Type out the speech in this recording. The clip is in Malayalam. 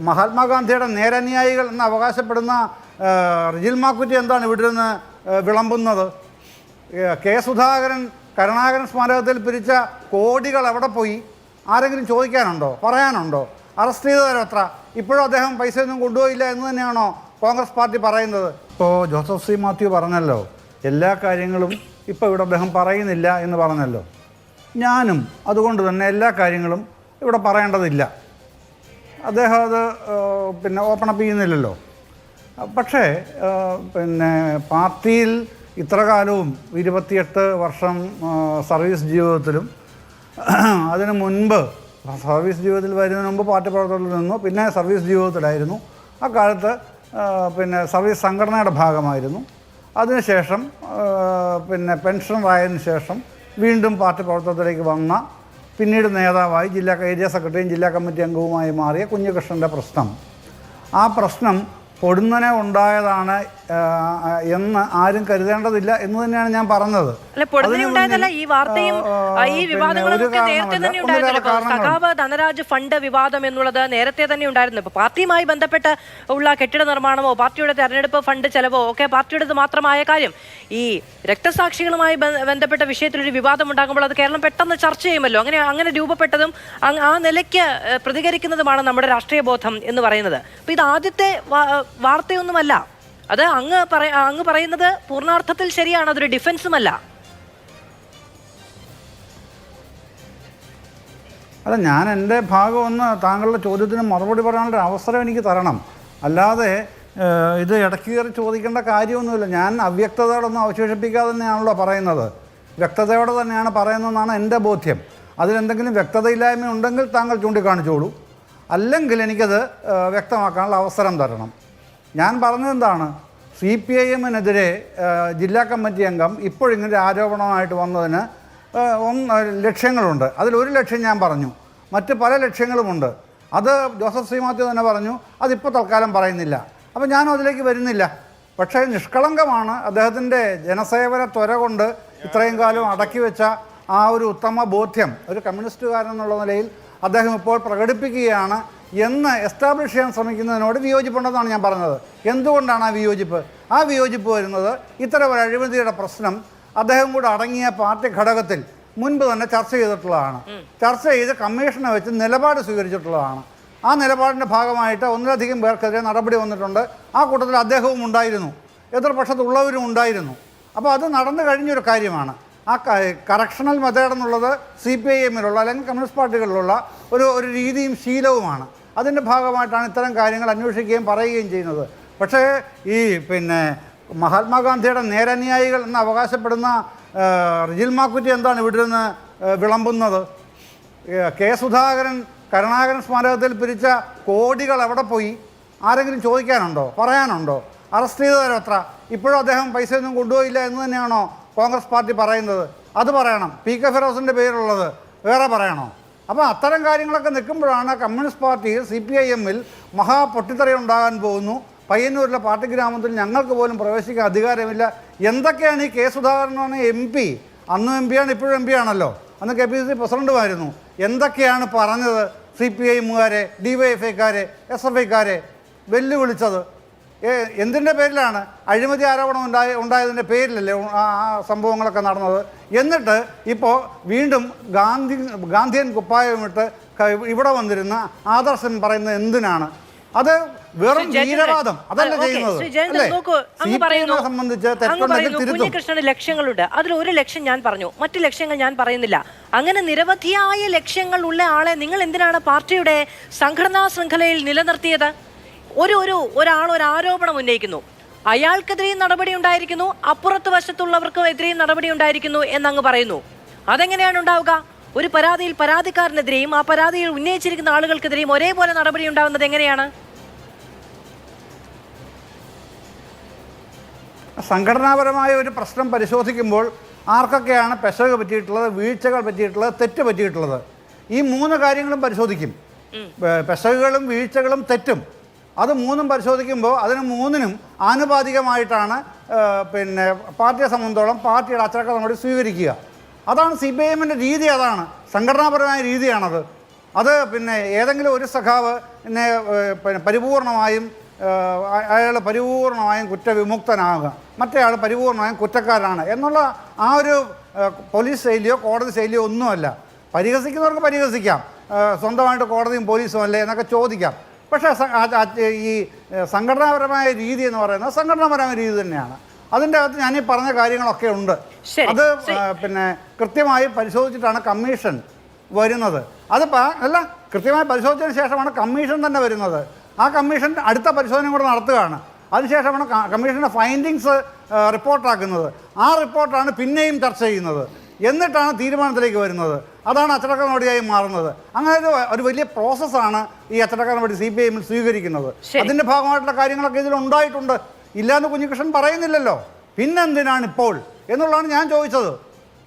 മഹാത്മാഗാന്ധിയുടെ നേരനുയായികൾ എന്ന് അവകാശപ്പെടുന്ന റിജിൽ മാക്കുറ്റി എന്താണ് ഇവിടെ നിന്ന് വിളമ്പുന്നത്? കെ സുധാകരൻ കരുണാകരൻ സ്മാരകത്തിൽ പിരിച്ച കോടികൾ എവിടെ പോയി? ആരെങ്കിലും ചോദിക്കാനുണ്ടോ? പറയാനുണ്ടോ? അറസ്റ്റ് ചെയ്തവരോ എത്ര? ഇപ്പോഴും അദ്ദേഹം പൈസയൊന്നും കൊണ്ടുപോയില്ല എന്ന് തന്നെയാണോ കോൺഗ്രസ് പാർട്ടി പറയുന്നത്? ഇപ്പോൾ ജോസഫ് സി മാത്യു പറഞ്ഞല്ലോ, എല്ലാ കാര്യങ്ങളും ഇപ്പോൾ ഇവിടെ അദ്ദേഹം പറയുന്നില്ല എന്ന് പറഞ്ഞല്ലോ. ഞാനും അതുകൊണ്ട് തന്നെ എല്ലാ കാര്യങ്ങളും ഇവിടെ പറയേണ്ടതില്ല. അദ്ദേഹം അത് ഓപ്പണപ്പ് ചെയ്യുന്നില്ലല്ലോ. പക്ഷേ പാർട്ടിയിൽ ഇത്ര കാലവും 28 വർഷം സർവീസ് ജീവിതത്തിലും അതിനു മുൻപ് സർവീസ് ജീവിതത്തിൽ വരുന്നതിന് മുമ്പ് പാർട്ടി പ്രവർത്തനത്തിൽ നിന്നു, പിന്നെ സർവീസ് ജീവിതത്തിലായിരുന്നു. ആ കാലത്ത് സർവീസ് സംഘടനയുടെ ഭാഗമായിരുന്നു. അതിനുശേഷം പെൻഷനറായതിനു ശേഷം വീണ്ടും പാർട്ടി പ്രവർത്തനത്തിലേക്ക് വന്ന, പിന്നീട് നേതാവായി ഏരിയ സെക്രട്ടറിയും ജില്ലാ കമ്മിറ്റി അംഗവുമായി മാറിയ കുഞ്ഞികൃഷ്ണൻ്റെ പ്രശ്നം, ആ പ്രശ്നം പൊടുന്നനെ ഉണ്ടായതാണ് എന്ന് ആരും കരുതേണ്ടതില്ല എന്ന് തന്നെയാണ് ഞാൻ പറഞ്ഞത്. ധനരാജ് ഫണ്ട് വിവാദം എന്നുള്ളത് നേരത്തെ തന്നെ ഉണ്ടായിരുന്നു. ഇപ്പൊ പാർട്ടിയുമായി ബന്ധപ്പെട്ട് ഉള്ള കെട്ടിട നിർമ്മാണമോ പാർട്ടിയുടെ തെരഞ്ഞെടുപ്പ് ഫണ്ട് ചെലവോ ഒക്കെ പാർട്ടിയുടേത് മാത്രമായ കാര്യം. ഈ രക്തസാക്ഷികളുമായി ബന്ധപ്പെട്ട വിഷയത്തിലൊരു വിവാദം ഉണ്ടാകുമ്പോൾ അത് കേരളം പെട്ടെന്ന് ചർച്ച ചെയ്യുമല്ലോ. അങ്ങനെ രൂപപ്പെട്ടതും ആ നിലയ്ക്ക് പ്രതികരിക്കുന്നതുമാണ് നമ്മുടെ രാഷ്ട്രീയ ബോധം എന്ന് പറയുന്നത്. അപ്പൊ ഇത് ആദ്യത്തെ വാർത്തയൊന്നുമല്ല. അത് അങ്ങ് പറയുന്നത് പൂർണ്ണാർത്ഥത്തിൽ ശരിയാണ്. അതൊരു ഡിഫൻസുമല്ല. അല്ല, ഞാൻ എൻ്റെ ഭാഗം ഒന്ന് താങ്കളുടെ ചോദ്യത്തിന് മറുപടി പറയാനുള്ള അവസരം എനിക്ക് തരണം. അല്ലാതെ ഇത് ഇടയ്ക്ക് കയറി ചോദിക്കേണ്ട കാര്യമൊന്നുമില്ല. ഞാൻ അവ്യക്തതയോടൊന്നും അവശേഷിപ്പിക്കാതെ തന്നെയാണല്ലോ പറയുന്നത്. വ്യക്തതയോടെ തന്നെയാണ് പറയുന്നതെന്നാണ് എൻ്റെ ബോധ്യം. അതിലെന്തെങ്കിലും വ്യക്തതയില്ലായ്മ ഉണ്ടെങ്കിൽ താങ്കൾ ചൂണ്ടിക്കാണിച്ചോളൂ. അല്ലെങ്കിൽ എനിക്കത് വ്യക്തമാക്കാനുള്ള അവസരം തരണം. ഞാൻ പറഞ്ഞതെന്താണ്, CPIM-നെതിരെ ജില്ലാ കമ്മിറ്റി അംഗം ഇപ്പോഴിങ്ങനെ ആരോപണമായിട്ട് വന്നതിന് ലക്ഷ്യങ്ങളുണ്ട്. അതിലൊരു ലക്ഷ്യം ഞാൻ പറഞ്ഞു, മറ്റ് പല ലക്ഷ്യങ്ങളുമുണ്ട്. അത് ജോസഫ് സി മാത്യു തന്നെ പറഞ്ഞു, അതിപ്പോൾ തൽക്കാലം പറയുന്നില്ല. അപ്പോൾ ഞാനും അതിലേക്ക് വരുന്നില്ല. പക്ഷേ നിഷ്കളങ്കമാണ് അദ്ദേഹത്തിൻ്റെ ജനസേവന ത്വര കൊണ്ട് ഇത്രയും കാലം അടക്കി വെച്ച ആ ഒരു ഉത്തമ ബോധ്യം ഒരു കമ്മ്യൂണിസ്റ്റുകാരൻ എന്നുള്ള നിലയിൽ അദ്ദേഹം ഇപ്പോൾ പ്രകടിപ്പിക്കുകയാണ് എന്ന് എസ്റ്റാബ്ലിഷ് ചെയ്യാൻ ശ്രമിക്കുന്നതിനോട് വിയോജിപ്പുണ്ടെന്നാണ് ഞാൻ പറഞ്ഞത്. എന്തുകൊണ്ടാണ് ആ വിയോജിപ്പ്? ആ വിയോജിപ്പ് വരുന്നത് ഇത്തരം ഒരു അഴിമതിയുടെ പ്രശ്നം അദ്ദേഹം കൂടെ അടങ്ങിയ പാർട്ടി ഘടകത്തിൽ മുൻപ് തന്നെ ചർച്ച ചെയ്തിട്ടുള്ളതാണ്. ചർച്ച ചെയ്ത് കമ്മീഷനെ വെച്ച് നിലപാട് സ്വീകരിച്ചിട്ടുള്ളതാണ്. ആ നിലപാടിൻ്റെ ഭാഗമായിട്ട് ഒന്നിലധികം പേർക്കെതിരെ നടപടി വന്നിട്ടുണ്ട്. ആ കൂട്ടത്തിൽ അദ്ദേഹവും ഉണ്ടായിരുന്നു, എതിർപക്ഷത്തുള്ളവരും ഉണ്ടായിരുന്നു. അപ്പോൾ അത് നടന്നു കഴിഞ്ഞൊരു കാര്യമാണ്. ആ കറക്ഷണൽ മെത്തേഡ് എന്നുള്ളത് CPIM-ലുള്ള അല്ലെങ്കിൽ കമ്മ്യൂണിസ്റ്റ് പാർട്ടികളിലുള്ള ഒരു രീതിയും ശീലവുമാണ്. അതിൻ്റെ ഭാഗമായിട്ടാണ് ഇത്തരം കാര്യങ്ങൾ അന്വേഷിക്കുകയും പറയുകയും ചെയ്യുന്നത്. പക്ഷേ ഈ മഹാത്മാഗാന്ധിയുടെ നേരനുയായികൾ എന്ന് അവകാശപ്പെടുന്ന റിജിൽ മാക്കുറ്റി എന്താണ് ഇവിടെ നിന്ന് വിളമ്പുന്നത്? കെ സുധാകരൻ കരുണാകരൻ സ്മാരകത്തിൽ പിരിച്ച കോടികൾ എവിടെ പോയി? ആരെങ്കിലും ചോദിക്കാനുണ്ടോ? പറയാനുണ്ടോ? അറസ്റ്റ് ചെയ്തവരോ എത്ര? ഇപ്പോഴും അദ്ദേഹം പൈസയൊന്നും കൊണ്ടുപോയില്ല എന്ന് തന്നെയാണോ കോൺഗ്രസ് പാർട്ടി പറയുന്നത്? അത് പറയണം. PK ഫിറോസിൻ്റെ പേരുള്ളത് വേറെ പറയണോ? അപ്പോൾ അത്തരം കാര്യങ്ങളൊക്കെ നിൽക്കുമ്പോഴാണ് കമ്മ്യൂണിസ്റ്റ് പാർട്ടിയിൽ CPIM-ൽ മഹാപൊട്ടിത്തെറി ഉണ്ടാകാൻ പോകുന്നു. പയ്യന്നൂരിലെ പാർട്ടി ഗ്രാമത്തിൽ ഞങ്ങൾക്ക് പോലും പ്രവേശിക്കാൻ അധികാരമില്ല. എന്തൊക്കെയാണ് ഈ കെ സുധാകരനാണ് MP, അന്നും MP ആണ്, ഇപ്പോഴും MP ആണല്ലോ, അന്ന് KPCC പ്രസിഡന്റുമായിരുന്നു. എന്തൊക്കെയാണ് പറഞ്ഞത്? CPIM-കാരെ, DYFI-ക്കാരെ, SFI-ക്കാരെ വെല്ലുവിളിച്ചത് എന്തിൻ്റെ പേരിലാണ്? അഴിമതി ആരോപണം ഉണ്ടായതിൻ്റെ പേരിലല്ലേ ആ സംഭവങ്ങളൊക്കെ നടന്നത്. എന്നിട്ട് ഇപ്പോൾ വീണ്ടും ഗാന്ധിയൻ കുപ്പായമിട്ട് ഇവിടെ വന്നിരുന്ന ആദർശൻ പറയുന്നത് എന്തിനാണ്? അത് വെറും വീരവാദം. അതല്ല ചെയ്യുന്നത്. സംബന്ധിച്ച് കുഞ്ഞികൃഷ്ണന് ലക്ഷ്യങ്ങളുണ്ട്. അതിലൊരു ലക്ഷ്യം ഞാൻ പറഞ്ഞു, മറ്റു ലക്ഷ്യങ്ങൾ ഞാൻ പറയുന്നില്ല. അങ്ങനെ നിരവധിയായ ലക്ഷ്യങ്ങൾ ഉള്ള ആളെ നിങ്ങൾ എന്തിനാണ് പാർട്ടിയുടെ സംഘടനാ ശൃംഖലയിൽ നിലനിർത്തിയത്? ഒരാൾ ഒരു ആരോപണം ഉന്നയിക്കുന്നു, അയാൾക്കെതിരെയും നടപടി ഉണ്ടായിരിക്കുന്നു, അപ്പുറത്ത് വശത്തുള്ളവർക്കും എതിരെയും നടപടി ഉണ്ടായിരിക്കുന്നു എന്നങ്ങ് പറയുന്നു. അതെങ്ങനെയാണ് ഉണ്ടാവുക? ഒരു പരാതിയിൽ പരാതിക്കാരനെതിരെയും ആ പരാതിയിൽ ഉന്നയിച്ചിരിക്കുന്ന ആളുകൾക്കെതിരെയും ഒരേപോലെ നടപടി ഉണ്ടാവുന്നത് എങ്ങനെയാണ്? സംഘടനാപരമായ ഒരു പ്രശ്നം പരിശോധിക്കുമ്പോൾ ആർക്കൊക്കെയാണ് പെശക് പറ്റിയിട്ടുള്ളത്, വീഴ്ചകൾ പറ്റിയിട്ടുള്ളത്, തെറ്റ് പറ്റിയിട്ടുള്ളത്, ഈ 3 കാര്യങ്ങളും പരിശോധിക്കും. പെശകുകളും വീഴ്ചകളും തെറ്റും അത് 3ഉം പരിശോധിക്കുമ്പോൾ അതിന് 3നും ആനുപാതികമായിട്ടാണ് പാർട്ടിയെ സംബന്ധിച്ചോളം പാർട്ടിയുടെ അച്ചടക്ക നടപടി സ്വീകരിക്കുക. അതാണ് CPIM-ൻ്റെ രീതി. അതാണ് സംഘടനാപരമായ രീതിയാണത്. അത് പിന്നെ ഏതെങ്കിലും ഒരു സഖാവ് പിന്നെ പരിപൂർണമായും അയാൾ പരിപൂർണമായും കുറ്റവിമുക്തനാകുക, മറ്റേയാൾ പരിപൂർണമായും കുറ്റക്കാരനാണ് എന്നുള്ള ആ ഒരു പോലീസ് ശൈലിയോ കോടതി ശൈലിയോ ഒന്നുമല്ല. പരിഹസിക്കുന്നവർക്ക് പരിഹസിക്കാം, സ്വന്തമായിട്ട് കോടതിയും പോലീസും അല്ലേ എന്നൊക്കെ ചോദിക്കാം. പക്ഷേ ഈ സംഘടനാപരമായ രീതി എന്ന് പറയുന്നത് സംഘടനാപരമായ രീതി തന്നെയാണ്. അതിൻ്റെ അകത്ത് ഞാനീ പറഞ്ഞ കാര്യങ്ങളൊക്കെ ഉണ്ട്. അത് പിന്നെ കൃത്യമായി പരിശോധിച്ചിട്ടാണ് കമ്മീഷൻ വരുന്നത്. അല്ല, കൃത്യമായി പരിശോധിച്ചതിന് ശേഷമാണ് കമ്മീഷൻ തന്നെ വരുന്നത്. ആ കമ്മീഷൻ അടുത്ത പരിശോധന കൂടെ നടത്തുകയാണ്. അതിനുശേഷമാണ് കമ്മീഷൻ്റെ ഫൈൻഡിങ്സ് റിപ്പോർട്ടാക്കുന്നത്. ആ റിപ്പോർട്ടാണ് പിന്നെയും ചർച്ച ചെയ്യുന്നത്, എന്നിട്ടാണ് തീരുമാനത്തിലേക്ക് വരുന്നത്. അതാണ് അച്ചടക്ക നടപടിയായി മാറുന്നത്. അങ്ങനെ ഒരു വലിയ പ്രോസസ്സാണ് ഈ അച്ചടക്ക നടപടി CPIM സ്വീകരിക്കുന്നത്. അതിൻ്റെ ഭാഗമായിട്ടുള്ള കാര്യങ്ങളൊക്കെ ഇതിലുണ്ടായിട്ടുണ്ട്. ഇല്ലാന്ന് കുഞ്ഞികൃഷ്ണൻ പറയുന്നില്ലല്ലോ, പിന്നെന്തിനാണ് ഇപ്പോൾ എന്നുള്ളതാണ് ഞാൻ ചോദിച്ചത്.